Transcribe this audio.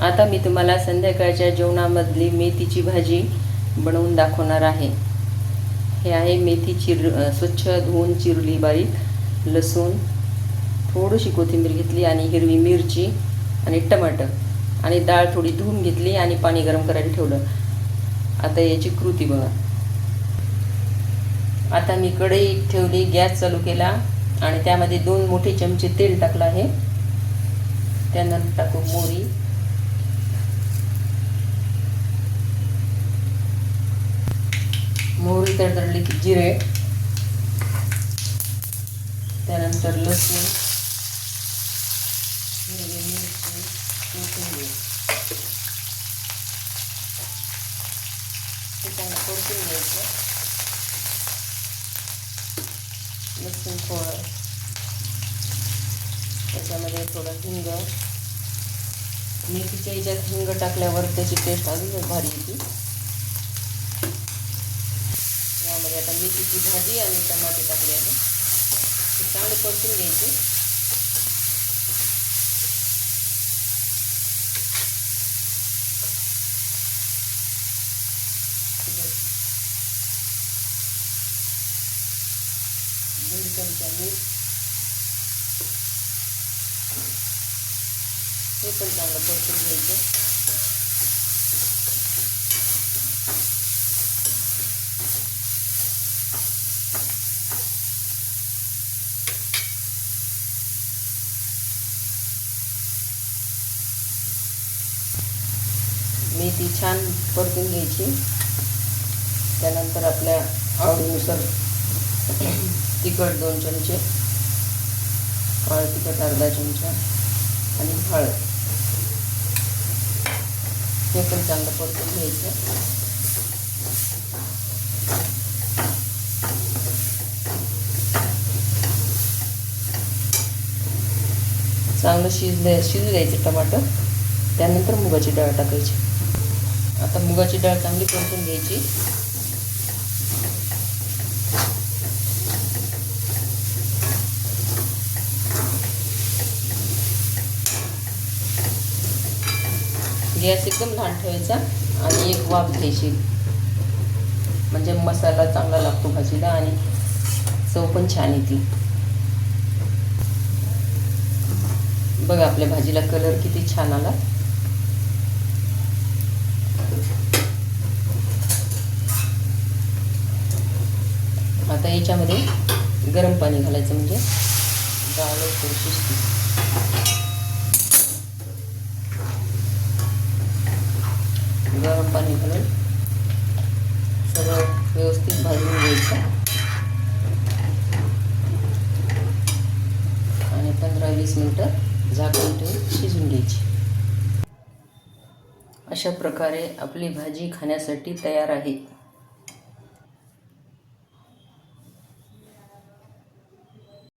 आता मी तुम्हाला संध्याकाळच्या जेवणामधली मेथीची भाजी बनवून दाखवणार आहे। हे आहे मेथी स्वच्छ धुवून चिरली बारीक, लसूण, थोडीशी कोथिंबीर घेतली आणि हिरवी मिरची आणि टमाटर आणि डाळ थोडी धुवून घेतली आणि पाणी गरम करायला ठेवलं। आता याची कृती बघा। आता मी कढई ठेवली, गॅस चालू केला आणि त्यामध्ये 2 मोठे चमचे तेल टाकलं आहे। त्यानंतर टाकू मोहरी, मोहरी तडतडली की जिरे, त्यानंतर लसूण, हिरवी मिरची, कोथिंबीर हे चांगलं परतून घ्यायचं। लसूण थोडं, त्याच्यामध्ये थोडं हिंग, मेथीच्या याच्यात हिंग टाकल्यावर त्याची टेस्ट अजूनच भारी येते। यामध्ये आता मेथीची भाजी आणि टमाटे टाकले आहे, ते चांगले परतून घ्यायचे। दीड चमचा मीठ, हे पण चांगलं परतून घ्यायचं। मेथी छान परतून घ्यायची। त्यानंतर आपल्या आवडीनुसार तिखट 2 चमचे, काळं तिखट अर्धा चमचा आणि हळद, हे पण चांगलं परतून घ्यायचं। चांगलं शिजू द्यायचं टमाटर। त्यानंतर मुगाची डाळ टाकायची। आता मुगाची डाळ चांगली परतून घ्यायची। गॅस एकदम लहान ठेवायचा आणि एक वाफ घ्यायची, म्हणजे मसाला चांगला लागतो भाजीला आणि चव पण छान येते। बघा आपल्या भाजीला कलर किती छान आला। आता याच्यामध्ये गरम पाणी घालायचं, म्हणजे डाळ लवकर शिजते। गरम पाणी घालून सगळं व्यवस्थित भाजून घ्यायचं आणि 15-20 मिनिटं झाकून ठेवून शिजून घ्यायची। अशा प्रकारे आपली भाजी खाण्यासाठी तयार आहे।